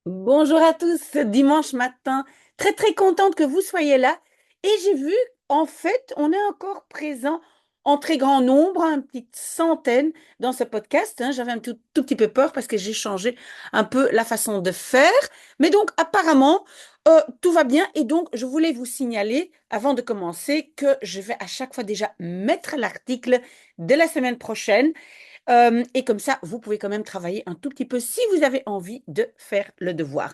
Bonjour à tous, ce dimanche matin. Très très contente que vous soyez là. Et j'ai vu, en fait, on est encore présent en très grand nombre, une petite centaine dans ce podcast, hein. J'avais un tout petit peu peur parce que j'ai changé un peu la façon de faire. Mais donc, apparemment, tout va bien. Et donc, je voulais vous signaler, avant de commencer, que je vais à chaque fois déjà mettre l'article de la semaine prochaine. Et comme ça, vous pouvez quand même travailler un tout petit peu si vous avez envie de faire le devoir.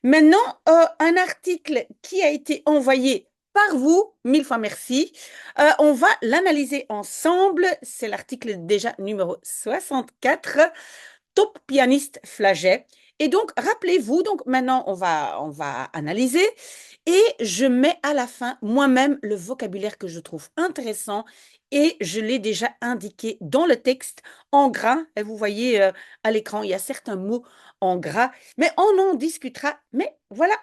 Maintenant, un article qui a été envoyé par vous, mille fois merci. On va l'analyser ensemble. C'est l'article déjà numéro 64, Top pianiste Flaget. Et donc, rappelez-vous, donc maintenant, on va analyser et je mets à la fin moi-même le vocabulaire que je trouve intéressant et je l'ai déjà indiqué dans le texte en gras. Et vous voyez à l'écran, il y a certains mots en gras, mais on en discutera. Mais voilà,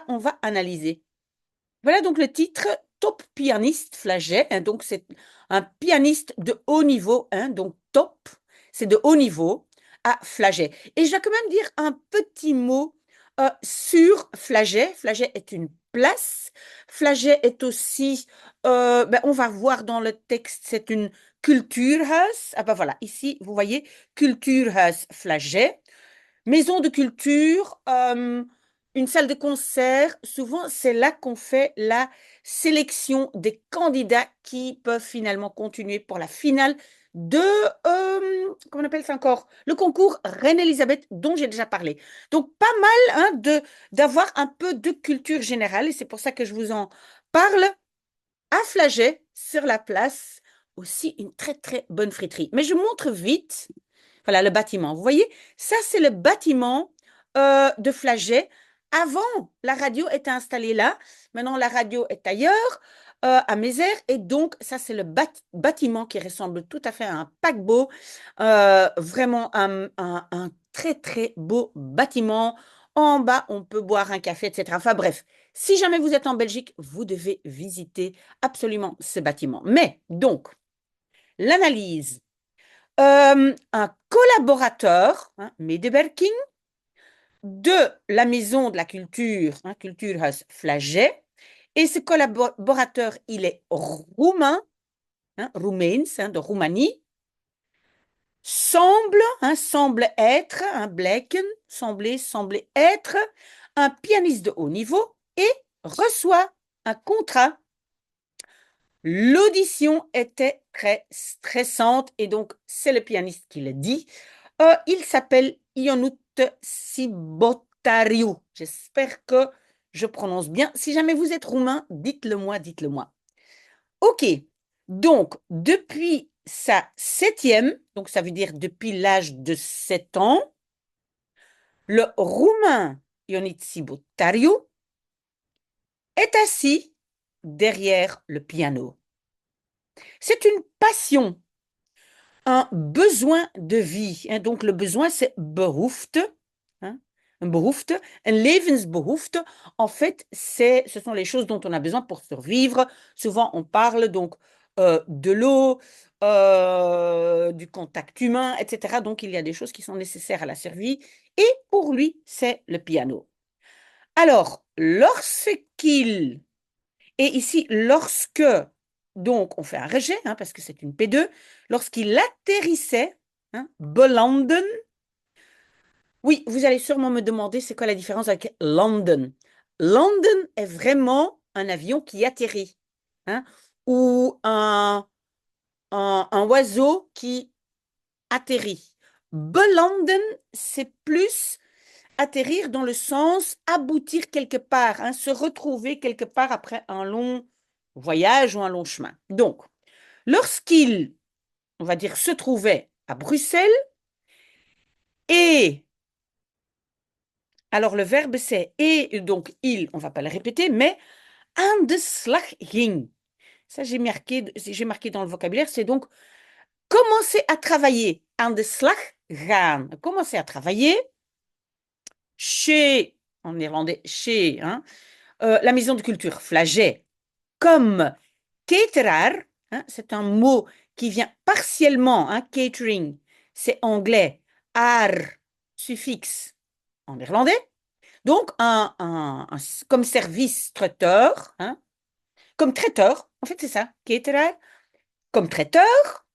on va analyser. Voilà donc le titre, Top pianiste Flaget, hein. Donc, c'est un pianiste de haut niveau, hein, donc top, c'est de haut niveau à Flaget. Et je vais quand même dire un petit mot sur Flaget. Flaget est une place. Flaget est aussi, on va voir dans le texte, c'est une Kulturhuis. Ah ben voilà, ici, vous voyez, Kulturhuis Flaget. Maison de culture, une salle de concert, souvent c'est là qu'on fait la sélection des candidats qui peuvent finalement continuer pour la finale de, comment on appelle ça encore, le concours Reine-Élisabeth dont j'ai déjà parlé. Donc pas mal hein, d'avoir un peu de culture générale et c'est pour ça que je vous en parle à Flaget sur la place. Aussi une très très bonne friterie. Mais je montre vite. Voilà le bâtiment. Vous voyez, ça c'est le bâtiment de Flaget. Avant, la radio était installée là. Maintenant, la radio est ailleurs, à Mézères. Et donc, ça c'est le bâtiment qui ressemble tout à fait à un paquebot. Vraiment un très très beau bâtiment. En bas, on peut boire un café, etc. Enfin bref, si jamais vous êtes en Belgique, vous devez visiter absolument ce bâtiment. Mais donc, l'analyse. Un collaborateur, hein, Medewerking, de la Maison de la Culture, hein, Kulturhuis Flaget. Et ce collaborateur, il est roumain, hein, Roemeens, hein, de Roumanie, semble être, un Bleken, semblait être un pianiste de haut niveau et reçoit un contrat. L'audition était très stressante et donc c'est le pianiste qui le dit. Il s'appelle Ionut Sibotariu. J'espère que je prononce bien. Si jamais vous êtes roumain, dites-le moi, dites-le moi. Ok, donc depuis sa septième, donc ça veut dire depuis l'âge de 7 ans, le roumain Ionut Sibotariu est assis derrière le piano. C'est une passion, un besoin de vie, hein. Donc le besoin, c'est Behoefte, hein, un Behoefte, un Levensbehoefte. En fait, ce sont les choses dont on a besoin pour survivre. Souvent, on parle donc de l'eau, du contact humain, etc. Donc, il y a des choses qui sont nécessaires à la survie. Et pour lui, c'est le piano. Alors, lorsqu'il et ici, lorsque, donc, on fait un rejet, hein, parce que c'est une P2, lorsqu'il atterrissait, hein, belanden, oui, vous allez sûrement me demander c'est quoi la différence avec London. London est vraiment un avion qui atterrit, hein, ou un oiseau qui atterrit. Belanden, c'est plus atterrir dans le sens aboutir quelque part, hein, se retrouver quelque part après un long voyage ou un long chemin. Donc, lorsqu'il, on va dire, se trouvait à Bruxelles, et alors le verbe c'est et, donc il, on va pas le répéter, mais aan de slag ging. Ça, j'ai marqué dans le vocabulaire, c'est donc commencer à travailler, aan de slag gaan. Commencer à travailler chez, en néerlandais, chez, hein, la maison de culture Flaget, comme caterer, hein, c'est un mot qui vient partiellement, hein, catering, c'est anglais, ar, suffixe, en néerlandais. Donc, comme service traiteur, hein, comme traiteur, en fait, c'est ça, caterer, comme traiteur.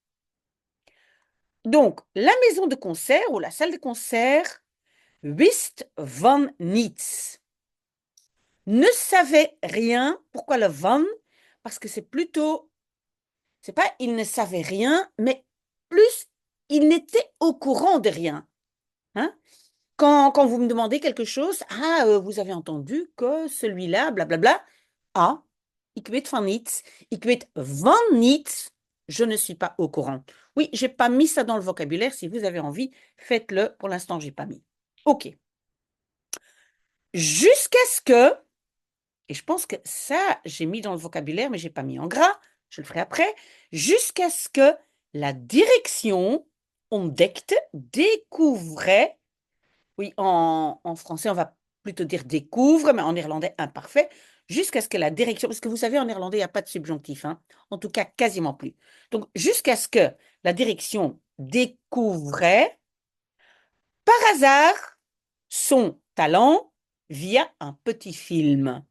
Donc, la maison de concert ou la salle de concert wist van niets. Ne savait rien. Pourquoi le van? Parce que c'est pas il ne savait rien, mais plus il n'était au courant de rien. Hein? Quand vous me demandez quelque chose, vous avez entendu que celui-là, blablabla, ah, ik weet van niets, ik weet van niets, je ne suis pas au courant. Oui, j'ai pas mis ça dans le vocabulaire. Si vous avez envie, faites-le. Pour l'instant, j'ai pas mis. OK. Jusqu'à ce que, et je pense que ça, j'ai mis dans le vocabulaire, mais j'ai pas mis en gras, je le ferai après, jusqu'à ce que la direction ontdekte, découvrait. Oui, en français, on va plutôt dire découvre, mais en néerlandais, imparfait, jusqu'à ce que la direction, parce que vous savez, en néerlandais, il n'y a pas de subjonctif, hein, en tout cas, quasiment plus. Donc, jusqu'à ce que la direction découvrait, par hasard, son talent via un petit film.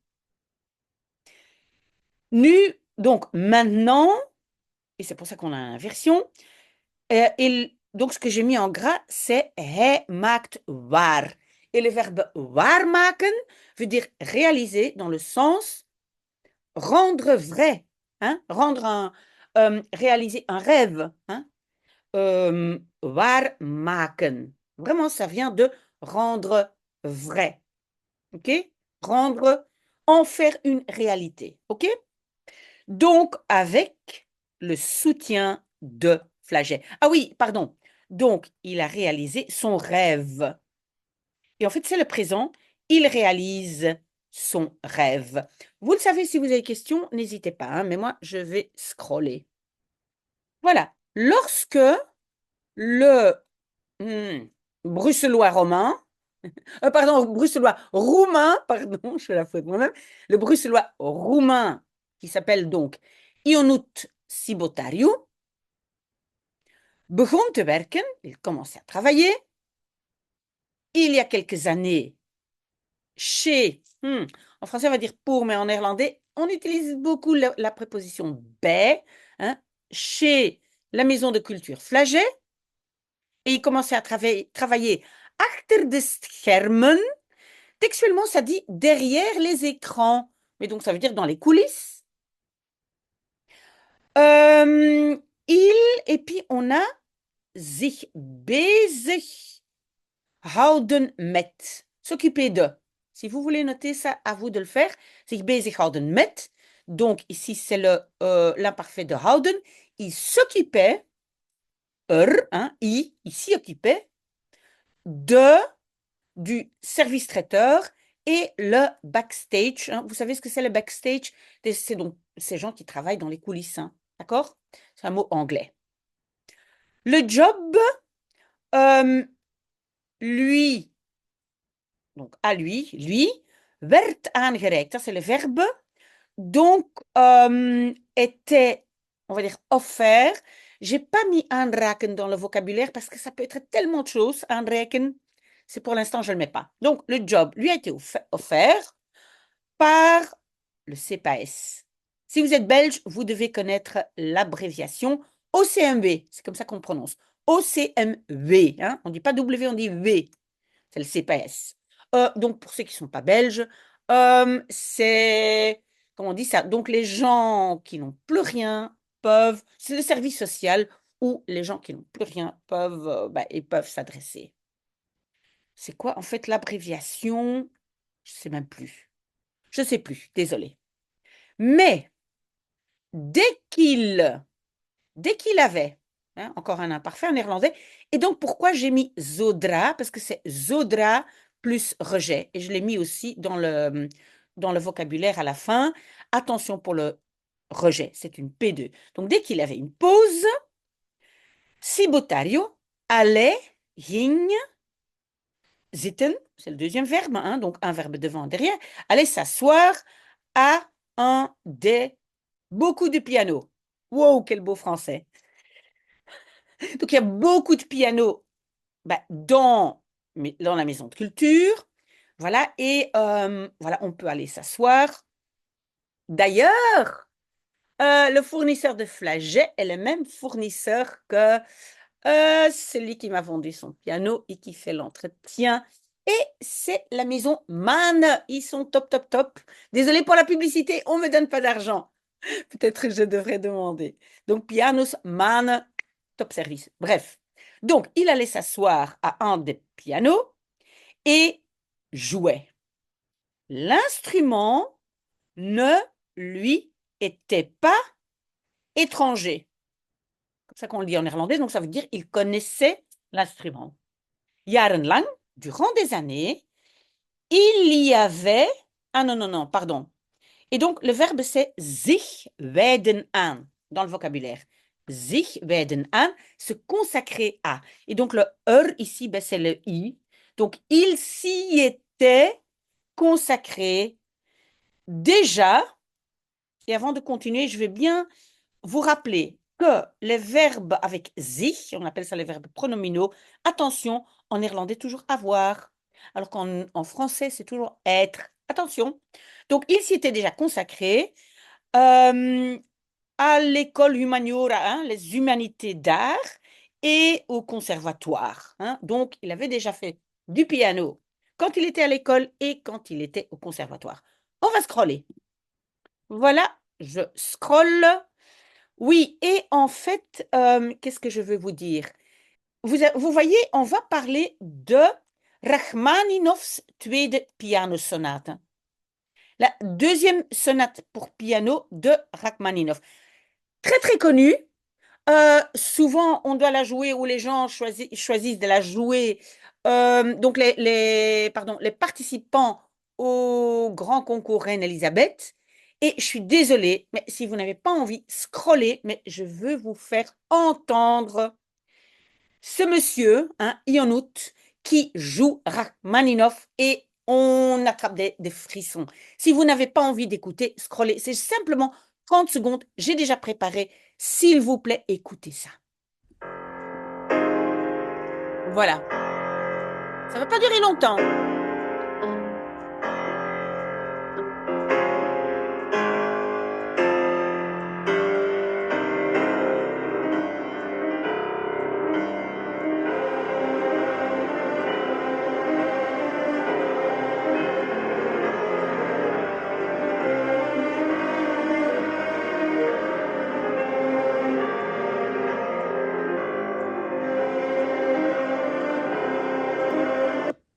Nu, donc maintenant, et c'est pour ça qu'on a l'inversion, donc ce que j'ai mis en gras, c'est hij maakt waar. Et le verbe waarmaken veut dire réaliser dans le sens rendre vrai, hein? Réaliser un rêve, hein? Waarmaken. Vraiment, ça vient de rendre vrai, ok? En faire une réalité, ok? Donc, avec le soutien de Flaget. Ah oui, pardon. Donc, il a réalisé son rêve. Et en fait, c'est le présent. Il réalise son rêve. Vous le savez, si vous avez des questions, n'hésitez pas, hein, mais moi, je vais scroller. Voilà. Lorsque le bruxellois romain, bruxellois roumain, pardon, je fais la faute moi-même, le bruxellois roumain, qui s'appelle donc Ionut Sibotariu, begon te werken, il commençait à travailler, il y a quelques années, chez, en français on va dire pour, mais en néerlandais, on utilise beaucoup la préposition bij, hein, chez la maison de culture Flaget, et il commençait à travailler achter de schermen. Textuellement, ça dit derrière les écrans, mais donc ça veut dire dans les coulisses. Et puis on a zich bezig houden met, s'occuper de. Si vous voulez noter ça, à vous de le faire. Zich bezig houden met. Donc ici, c'est l'imparfait de houden. Il s'occupait, hein, il s'y occupait du service traiteur et le backstage, hein. Vous savez ce que c'est le backstage? C'est donc ces gens qui travaillent dans les coulisses, hein. D'accord? C'est un mot anglais. Le job, lui, donc à lui, werd aangereikt. Ça, c'est le verbe. Donc, était, on va dire, offert. J'ai pas mis aanraken dans le vocabulaire parce que ça peut être tellement de choses. Aanreiken, c'est pour l'instant, je ne le mets pas. Donc, le job lui a été offert par le CPAS. Si vous êtes belge, vous devez connaître l'abréviation OCMW. C'est comme ça qu'on prononce. OCMW. Hein? On ne dit pas W, on dit V. C'est le CPAS. Donc, pour ceux qui ne sont pas belges, c'est, comment on dit ça? Donc, les gens qui n'ont plus rien peuvent, c'est le service social où les gens qui n'ont plus rien peuvent, ils peuvent s'adresser. C'est quoi en fait l'abréviation? Je ne sais même plus. Je ne sais plus, désolé. Mais dès qu'il avait, hein, encore un imparfait en néerlandais, et donc pourquoi j'ai mis zodra? Parce que c'est zodra plus rejet, et je l'ai mis aussi dans le vocabulaire à la fin. Attention pour le rejet, c'est une P2. Donc dès qu'il avait une pause, Sibotario allait, ging, zitten, c'est le deuxième verbe, hein, donc un verbe devant, derrière, allait s'asseoir à beaucoup de piano. Wow, quel beau français. Donc il y a beaucoup de piano dans dans la maison de culture. Voilà, et voilà, on peut aller s'asseoir. D'ailleurs, le fournisseur de flagets est le même fournisseur que celui qui m'a vendu son piano et qui fait l'entretien. Et c'est la maison Mann. Ils sont top, top, top. Désolée pour la publicité, on ne me donne pas d'argent. Peut-être que je devrais demander. Donc, Pianos Mann, top service. Bref. Donc, il allait s'asseoir à un des pianos et jouait. L'instrument ne lui était pas étranger. Comme ça qu'on le dit en néerlandais, donc ça veut dire il connaissait l'instrument. Jarenlang, durant des années, il y avait... Ah non, non, non, pardon. Et donc, le verbe, c'est sich wijden aan, dans le vocabulaire. Sich wijden aan, se consacrer à. Et donc, le ici, ben, c'est le i. Donc, il s'y était consacré déjà. Et avant de continuer, je vais bien vous rappeler que les verbes avec sich, on appelle ça les verbes pronominaux, attention, en néerlandais, toujours avoir, alors qu'en français, c'est toujours être. Attention. Donc, il s'y était déjà consacré euh, à l'école humaniora, hein, les humanités d'art, et au conservatoire. Hein. Donc, il avait déjà fait du piano quand il était à l'école et quand il était au conservatoire. On va scroller. Voilà, je scrolle. Oui, et en fait, qu'est-ce que je veux vous dire? Vous voyez, on va parler de Rachmaninoffs tweede pianosonate. La deuxième sonate pour piano de Rachmaninoff. Très, très connue. Souvent, on doit la jouer ou les gens choisissent de la jouer. Donc, pardon, les participants au grand concours Reine-Elisabeth. Et je suis désolée, mais si vous n'avez pas envie, scrollez, mais je veux vous faire entendre ce monsieur, hein, Ionut, qui joue Rachmaninoff et on attrape des frissons. Si vous n'avez pas envie d'écouter, scrollez. C'est simplement 30 secondes. J'ai déjà préparé. S'il vous plaît, écoutez ça. Voilà. Ça ne va pas durer longtemps.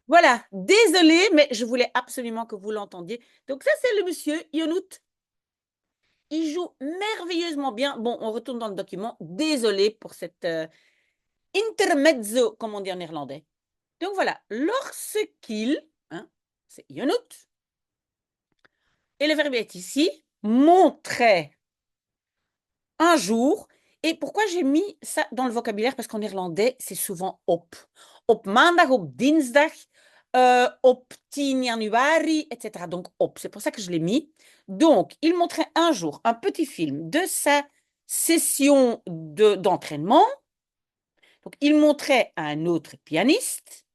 Voilà. Désolée, mais je voulais absolument que vous l'entendiez. Donc ça, c'est le monsieur Ionut. Il joue merveilleusement bien. Bon, on retourne dans le document. Désolée pour cette intermezzo, comme on dit en néerlandais. Donc voilà, lorsqu'il, hein, c'est Ionut, et le verbe est ici, montrait un jour. Et pourquoi j'ai mis ça dans le vocabulaire? Parce qu'en néerlandais, c'est souvent op. Op maandag, op dinsdag, op 10 januari, etc. Donc op, c'est pour ça que je l'ai mis. Donc, il montrait un jour un petit film de sa session d'entraînement. Donc, il montrait à un autre pianiste.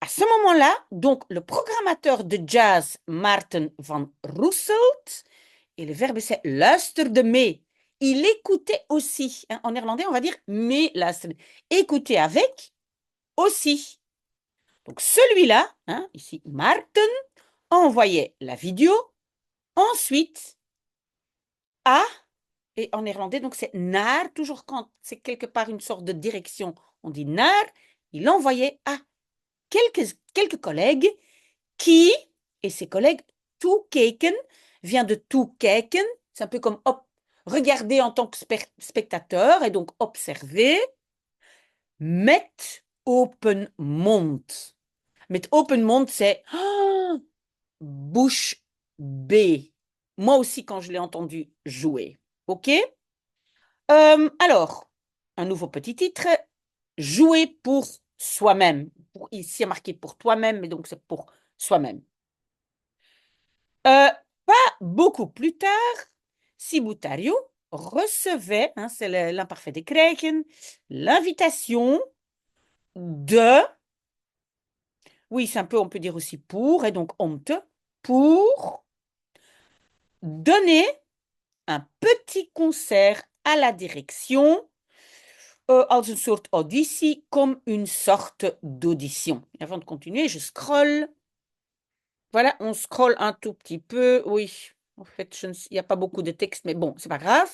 À ce moment-là, donc, le programmateur de jazz, Maarten van Roesselt, et le verbe c'est luisterde mee. Il écoutait aussi. Hein, en néerlandais, on va dire meeluisteren. Écouter avec aussi. Donc celui-là, hein, ici, Maarten, envoyait la vidéo. Ensuite, à, et en néerlandais, donc c'est naar, toujours quand c'est quelque part une sorte de direction, on dit naar, il envoyait à quelques collègues qui, et ses collègues, toekeken, vient de toekijken, c'est un peu comme regarder en tant que spectateur et donc observer, met open mond. Met open mond, c'est bouche bée. Moi aussi, quand je l'ai entendu jouer. OK? Alors, un nouveau petit titre, jouer pour soi-même. Ici, il y a marqué pour toi-même, mais donc c'est pour soi-même. Pas beaucoup plus tard, Sibutario recevait, hein, c'est l'imparfait des krijgen, l'invitation de, oui, c'est un peu, on peut dire aussi pour, et donc honte, pour donner un petit concert à la direction, als een soort auditie, comme une sorte d'audition. Avant de continuer, je scrolle. Voilà, on scrolle un tout petit peu. Oui, en fait, il n'y a pas beaucoup de texte, mais bon, c'est pas grave.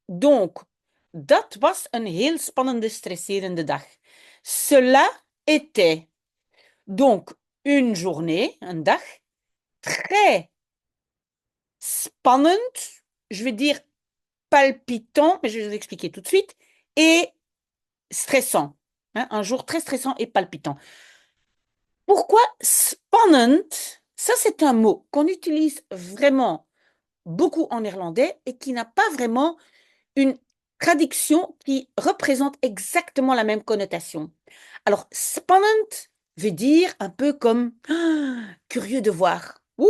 Donc, dat was een heel spannende, stresserende dag. Cela était donc une journée, un dag, très spannend, je vais dire palpitant, mais je vais vous expliquer tout de suite, et stressant. Hein, un jour très stressant et palpitant. Pourquoi spannend? Ça, c'est un mot qu'on utilise vraiment beaucoup en néerlandais et qui n'a pas vraiment une traduction qui représente exactement la même connotation. Alors, spannend veut dire un peu comme curieux de voir. Ouh,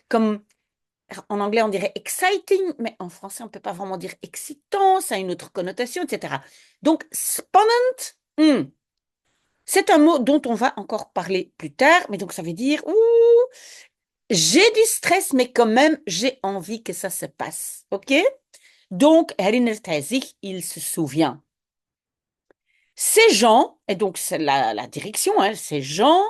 comme en anglais, on dirait exciting, mais en français, on ne peut pas vraiment dire excitant, ça a une autre connotation, etc. Donc, spannend, c'est un mot dont on va encore parler plus tard, mais donc ça veut dire, ouh, j'ai du stress, mais quand même, j'ai envie que ça se passe. OK? Donc, herinnert hij zich, il se souvient. Ces gens, et donc c'est la direction, hein, ces gens,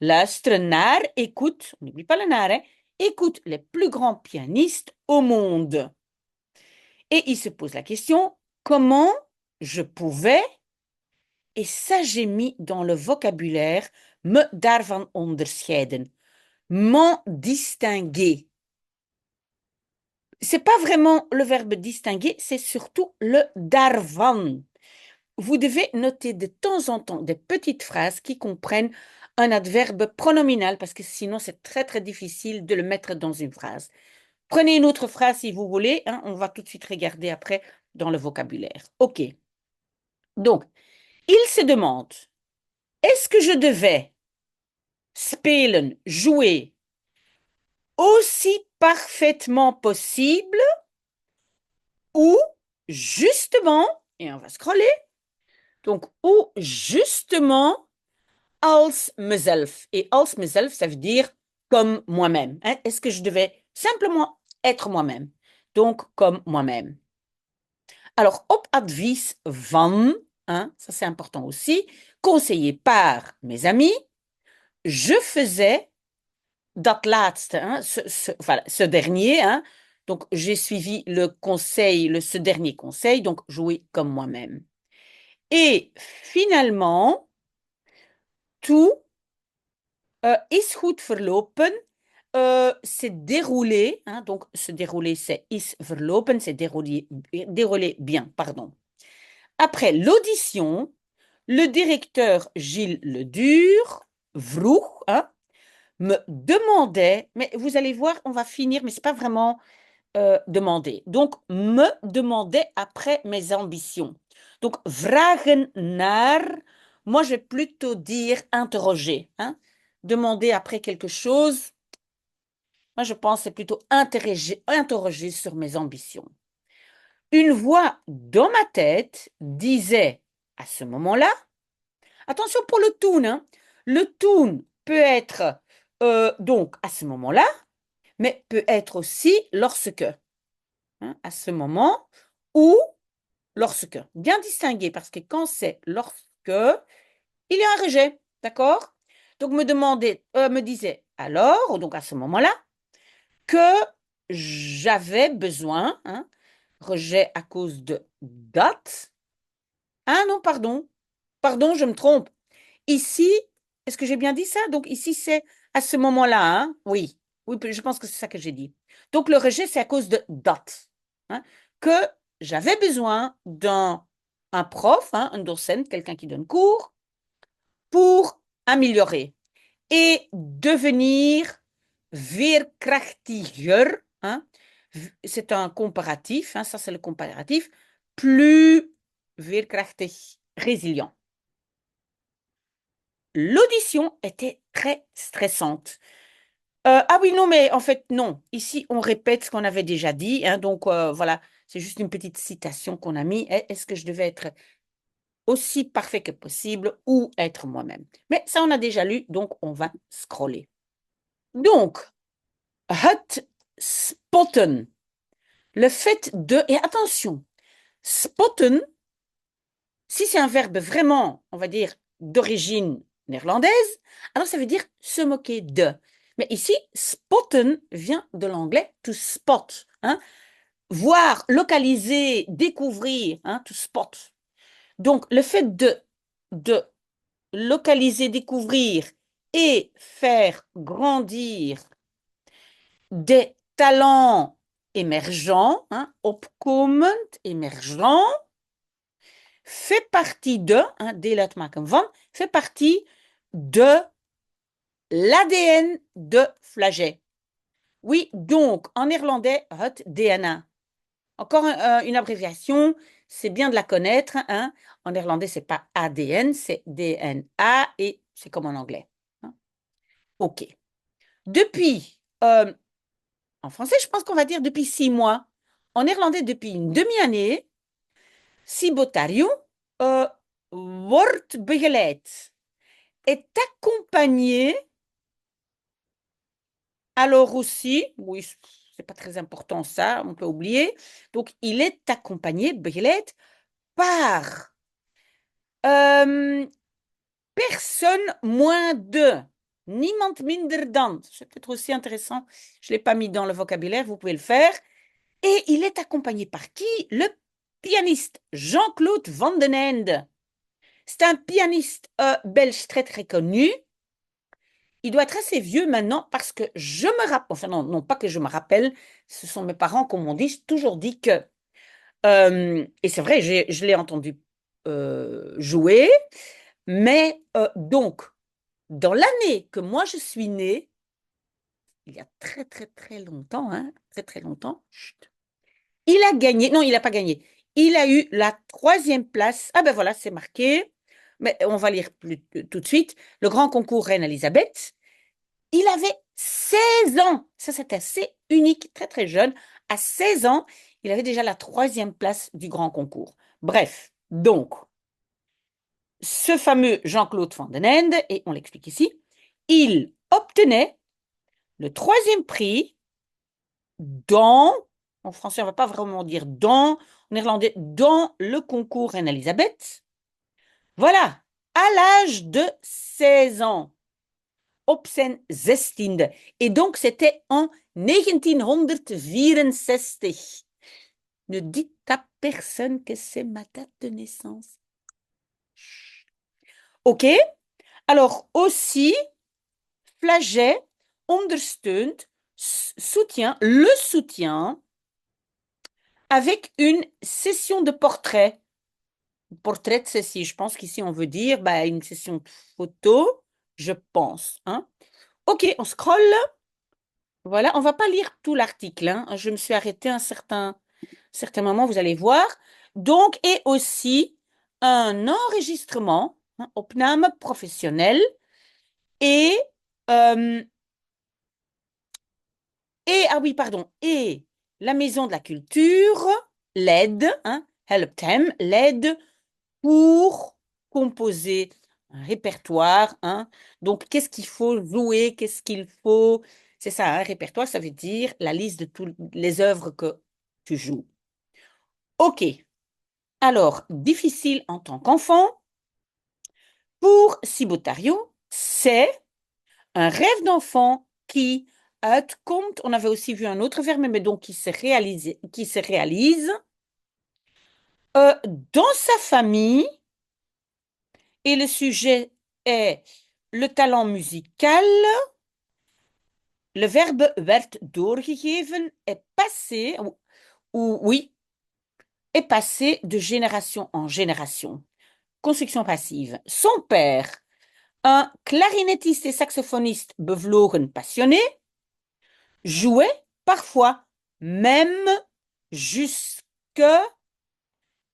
luisteren naar, écoute, on n'oublie pas le naar, hein, écoute les plus grands pianistes au monde. Et il se pose la question, comment je pouvais, et ça j'ai mis dans le vocabulaire, me daarvan onderscheiden, m'en distinguer. C'est pas vraiment le verbe distinguer, c'est surtout le daarvan. Vous devez noter de temps en temps des petites phrases qui comprennent un adverbe pronominal parce que sinon c'est très très difficile de le mettre dans une phrase. Prenez une autre phrase si vous voulez, hein, on va tout de suite regarder après dans le vocabulaire. OK. Donc, il se demande, est-ce que je devais spelen, jouer aussi parfaitement possible ou justement, et on va scroller, donc ou justement als mezelf. Et als mezelf, ça veut dire comme moi-même. Hein? Est-ce que je devais simplement être moi-même? Donc, comme moi-même. Alors, op advies van, hein, ça c'est important aussi, conseillé par mes amis, je faisais dat laatste, hein, voilà, ce dernier. Hein, donc, j'ai suivi le conseil, ce dernier conseil, donc jouer comme moi-même. Et finalement, tout is goed verlopen, c'est déroulé, hein, donc se dérouler c'est is verlopen, c'est déroulé bien, pardon. Après l'audition, le directeur Gilles Ledur, vroeg, hein, me demandait, mais vous allez voir, on va finir, mais c'est pas vraiment demander. Donc, me demandait après mes ambitions. Donc, vragen naar, moi je vais plutôt dire interroger. Hein. Demander après quelque chose, moi je pense c'est plutôt interroger sur mes ambitions. Une voix dans ma tête disait à ce moment-là, attention pour le toon, hein, le toon peut être donc à ce moment-là, mais peut être aussi lorsque. Hein, à ce moment, ou lorsque. Bien distinguer, parce que quand c'est lorsque, il y a un rejet, d'accord? Donc me disait alors, donc à ce moment-là, que j'avais besoin, hein, rejet à cause de date. Ah non, pardon, je me trompe. Ici, est-ce que j'ai bien dit ça? Donc ici, c'est à ce moment-là, hein? Oui, oui, je pense que c'est ça que j'ai dit. Donc le rejet, c'est à cause de date, hein, que j'avais besoin d'un un prof, hein, un docent, quelqu'un qui donne cours, pour améliorer et devenir veerkrachtiger, hein, c'est un comparatif, hein, ça c'est le comparatif, plus veerkrachtig, résilient. L'audition était très stressante. Ah oui, non, mais en fait, non. Ici, on répète ce qu'on avait déjà dit. Hein, donc, voilà, c'est juste une petite citation qu'on a mis. Est-ce que je devais être aussi parfait que possible ou être moi-même. Mais ça, on a déjà lu, donc on va scroller. Donc, het spotten, le fait de, et attention, spotten, si c'est un verbe vraiment, on va dire, d'origine néerlandaise, alors ça veut dire se moquer de. Mais ici, spotten vient de l'anglais to spot, hein, voir, localiser, découvrir, hein, to spot. Donc, le fait de localiser, découvrir et faire grandir des talents émergents, hein, opkomend, émergents, fait partie de, hein, deel uitmaken van, fait partie de l'ADN de Flaget. Oui, donc, en néerlandais, het DNA. Encore une abréviation, c'est bien de la connaître, hein. En néerlandais, c'est pas ADN, c'est DNA et c'est comme en anglais, hein. OK. Depuis, en français, je pense qu'on va dire depuis 6 mois. En néerlandais, depuis une demi-année, Sibotarium wordt begeleid, est accompagné. Alors aussi, oui, c'est pas très important ça, on peut oublier. Donc, il est accompagné, begeleid, par personne moins de. Niemand minder dan. C'est peut-être aussi intéressant. Je ne l'ai pas mis dans le vocabulaire, vous pouvez le faire. Et il est accompagné par qui? Le pianiste Jean-Claude Van den Ende. C'est un pianiste belge très très connu. Il doit être assez vieux maintenant parce que je me rappelle, enfin non, non pas que je me rappelle, ce sont mes parents qui m'ont dit, toujours dit que, et c'est vrai, je l'ai entendu jouer, mais donc, dans l'année que moi je suis née, il y a très très très longtemps, hein, très très longtemps, chut, il a gagné, non, il n'a pas gagné, il a eu la 3e place, ah ben voilà, c'est marqué, mais on va lire tout de suite, le grand concours Reine Elisabeth. Il avait 16 ans, ça c'est assez unique, très très jeune, à 16 ans, il avait déjà la 3e place du grand concours. Bref, donc, ce fameux Jean-Claude Van den Ende, et on l'explique ici, il obtenait le 3e prix dans, en français on ne va pas vraiment dire dans, en néerlandais, dans le concours Reine Elisabeth. Voilà, à l'âge de 16 ans, op zijn 16e. Et donc c'était en 1964. Ne dites à personne que c'est ma date de naissance. OK. Alors aussi, Flaget ondersteunt, soutient, le soutient avec une session de portrait. Portrait de ceci, je pense qu'ici on veut dire une session de photo, je pense, hein. OK, on scrolle. Voilà, on ne va pas lire tout l'article, hein. Je me suis arrêtée à un certain moment, vous allez voir. Donc, et aussi un enregistrement, hein, opname professionnel, et, euh, ah oui, pardon, et la Maison de la Culture l'aide, hein, helpt hem, l'aide pour composer un répertoire, hein. Donc, qu'est-ce qu'il faut jouer, qu'est-ce qu'il faut... C'est ça, un répertoire, ça veut dire la liste de toutes les œuvres que tu joues. OK. Alors, difficile en tant qu'enfant. Pour Sibotario, c'est un rêve d'enfant qui uitkomt. On avait aussi vu un autre verbe, mais donc qui se réalise dans sa famille. Et le sujet est le talent musical. Le verbe werd doorgegeven est passé, ou oui, est passé de génération en génération. Construction passive. Son père, un clarinettiste et saxophoniste bevlogen passionné, jouait parfois, même jusque...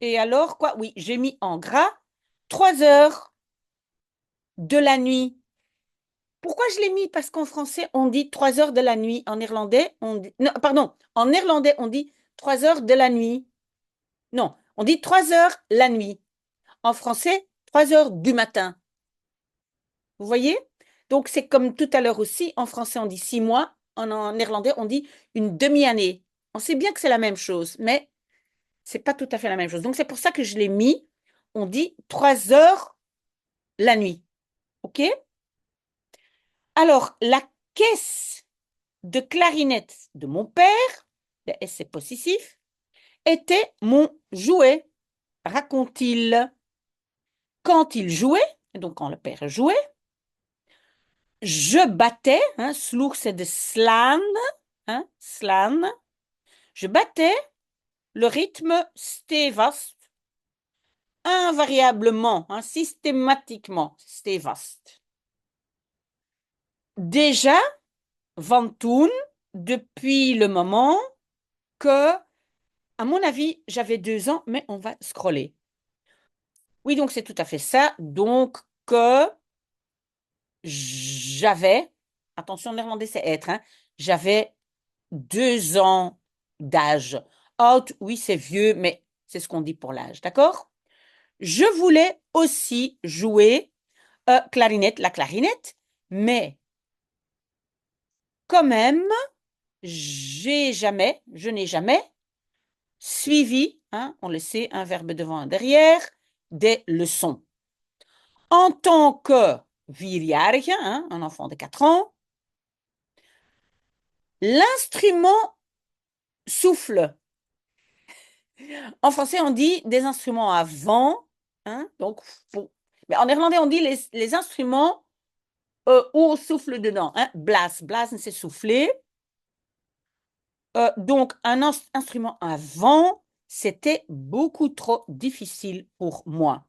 Et alors, quoi? Oui, j'ai mis en gras 3 heures de la nuit. Pourquoi je l'ai mis? Parce qu'en français, on dit 3 heures de la nuit. En néerlandais, on dit... Non, pardon. En néerlandais, on dit 3 heures de la nuit. Non, on dit 3 heures la nuit. En français, 3 heures du matin. Vous voyez? Donc, c'est comme tout à l'heure aussi. En français, on dit 6 mois. En néerlandais, on dit une demi-année. On sait bien que c'est la même chose, mais c'est pas tout à fait la même chose. Donc, c'est pour ça que je l'ai mis. On dit 3 heures la nuit. OK? Alors, la caisse de clarinette de mon père, le S c'est possessif, était mon jouet, raconte-t-il. Quand il jouait, donc quand le père jouait, je battais, sloeg c'est de slaan, slaan, je battais le rythme stevast, invariablement, systématiquement, stevast. Déjà, van toen, depuis le moment que, à mon avis, j'avais 2 ans, mais on va scroller. Oui, donc c'est tout à fait ça. Donc que j'avais, attention, néerlandais c'est être, j'avais 2 ans d'âge. Oud, oui, c'est vieux, mais c'est ce qu'on dit pour l'âge, d'accord? Je voulais aussi jouer clarinette, la clarinette, mais quand même, je n'ai jamais suivi, on le sait, un verbe devant, un derrière, des leçons. En tant que vierjarige, un enfant de 4 ans, l'instrument souffle. En français, on dit des instruments à vent. Donc, mais en néerlandais, on dit les instruments où on souffle dedans. Blazen, blazen, c'est souffler. Donc, un instrument à vent, c'était beaucoup trop difficile pour moi.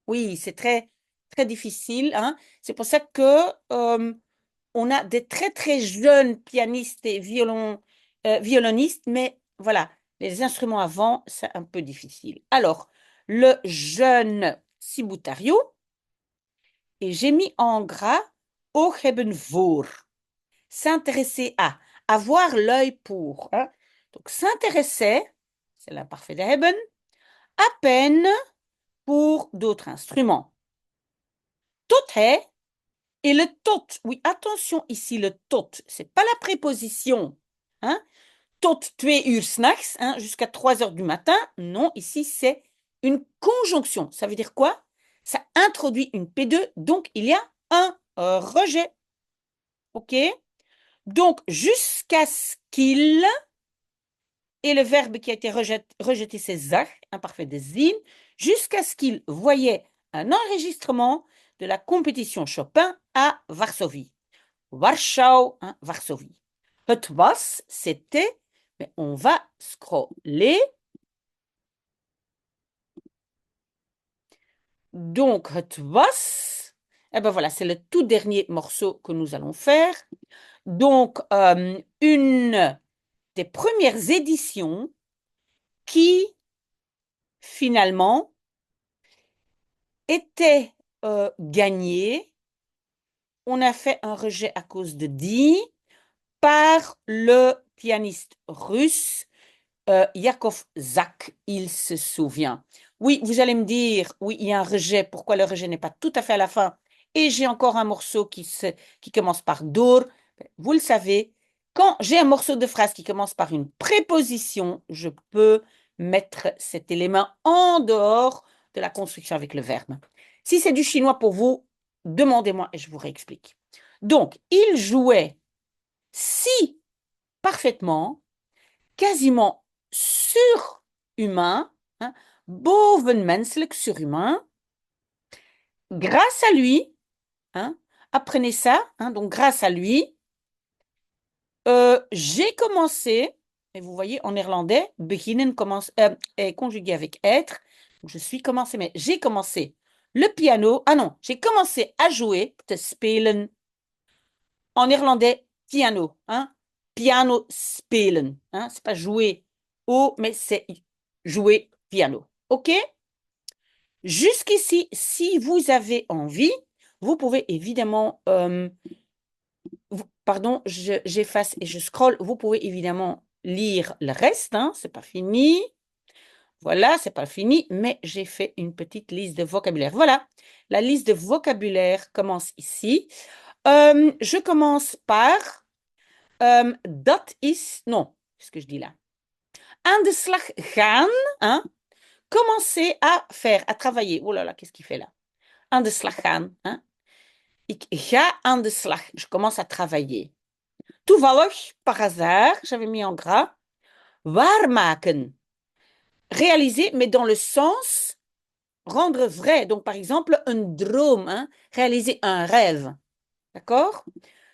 Oui, c'est très, très difficile. C'est pour ça que on a des très, très jeunes pianistes et violonistes, mais voilà, les instruments à vent, c'est un peu difficile. Alors, le jeune Sibutario, et j'ai mis en gras ooghebbon voor, s'intéresser à, avoir l'œil pour. Donc, s'intéresser, c'est l'imparfait de hebben, à peine pour d'autres instruments. Tot est, et le tot, oui, attention ici, le tot, c'est pas la préposition. Tot 2 uur s'nachts, jusqu'à 3 heures du matin. Non, ici, c'est une conjonction. Ça veut dire quoi? Ça introduit une P2, donc il y a un rejet. OK? Donc, jusqu'à ce qu'il, et le verbe qui a été rejeté, c'est zag, imparfait de zin, jusqu'à ce qu'il voyait un enregistrement de la compétition Chopin à Varsovie. Warschau, Varsovie. Het was, c'était, mais on va scroller. Donc, het was, eh ben voilà, c'est le tout dernier morceau que nous allons faire. Donc, une des premières éditions qui, finalement, était gagnée. On a fait un rejet à cause de Die par le pianiste russe Yakov Zak, il se souvient. Oui, vous allez me dire, oui, il y a un rejet. Pourquoi le rejet n'est pas tout à fait à la fin? Et j'ai encore un morceau qui commence par door. Vous le savez, quand j'ai un morceau de phrase qui commence par une préposition, je peux mettre cet élément en dehors de la construction avec le verbe. Si c'est du chinois pour vous, demandez-moi et je vous réexplique. Donc, il jouait si parfaitement, quasiment surhumain, bovenmenselijk, surhumain. Grâce à lui, apprenez ça, donc grâce à lui, j'ai commencé, et vous voyez en néerlandais, beginnen est conjugué avec être, donc je suis commencé, mais j'ai commencé le piano, j'ai commencé à jouer, te spelen, en néerlandais, piano, piano spelen, c'est pas jouer au, mais c'est jouer piano, ok? Jusqu'ici, si vous avez envie, vous pouvez évidemment, pardon, j'efface et je scrolle, vous pouvez évidemment lire le reste, c'est pas fini. Voilà, c'est pas fini, mais j'ai fait une petite liste de vocabulaire. Voilà, la liste de vocabulaire commence ici. Je commence par dat is, non, qu'est-ce que je dis là? Aan de slag gaan, hein? Commencer à faire, à travailler. Oh là là, qu'est-ce qu'il fait là? Aan de slag gaan, hein? Ik ga aan de slag. Je commence à travailler. Toevallig, par hasard, j'avais mis en gras, waarmaken. Réaliser, mais dans le sens rendre vrai. Donc, par exemple, un droom, hein? Réaliser un rêve. D'accord?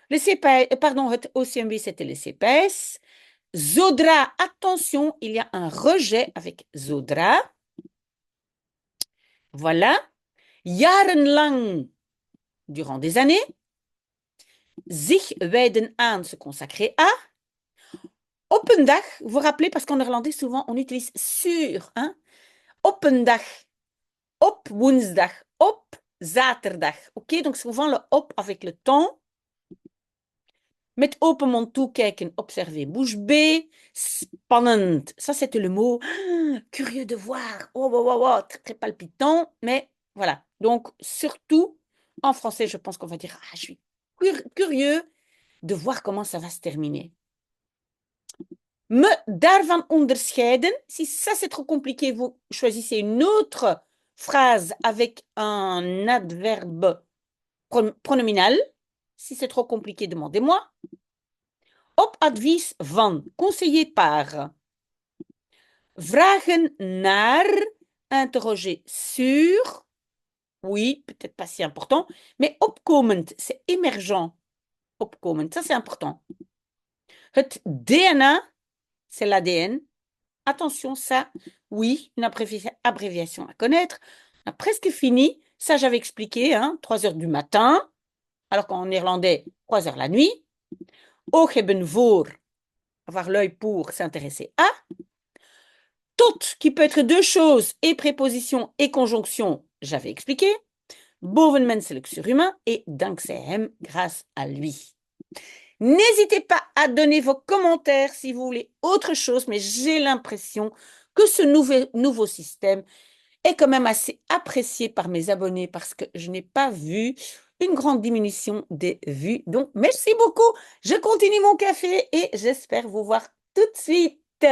Le CPS, pardon, het OCMW, c'était le CPS. Zodra, attention, il y a un rejet avec zodra. Voilà. Jarenlang, durant des années. Zich wijden aan, se consacrer à. Op een dag, vous vous rappelez, parce qu'en néerlandais, souvent, on utilise sur. Hein? Op een dag, op woensdag, op zaterdag. OK? Donc, souvent le op avec le temps. Met open mond toekijken, observer. Bouche bée, spannend. Ça, c'était le mot curieux de voir. Oh, oh, oh, oh, très, très palpitant. Mais voilà. Donc, surtout, en français, je pense qu'on va dire, je suis curieux de voir comment ça va se terminer. Me daarvan onderscheiden. Si ça, c'est trop compliqué, vous choisissez une autre phrase avec un adverbe pronominal. Si c'est trop compliqué, demandez-moi. Op advies van, conseillé par. Vragen naar, interroger sur. Oui, peut-être pas si important, mais opkomend, c'est émergent. Opkomend, ça c'est important. Het DNA, c'est l'ADN. Attention, ça, oui, une abréviation à connaître. On a presque fini. Ça, j'avais expliqué, hein, 3 heures du matin, alors qu'en néerlandais, 3 heures la nuit. Oog hebben voor, avoir l'œil pour s'intéresser à. Tot, qui peut être deux choses, et préposition et conjonction, j'avais expliqué. Bovenmenselijk surhumain et dankzij hem, grâce à lui. N'hésitez pas à donner vos commentaires si vous voulez autre chose, mais j'ai l'impression que ce nouveau système est quand même assez apprécié par mes abonnés parce que je n'ai pas vu une grande diminution des vues. Donc, merci beaucoup. Je continue mon café et j'espère vous voir tout de suite.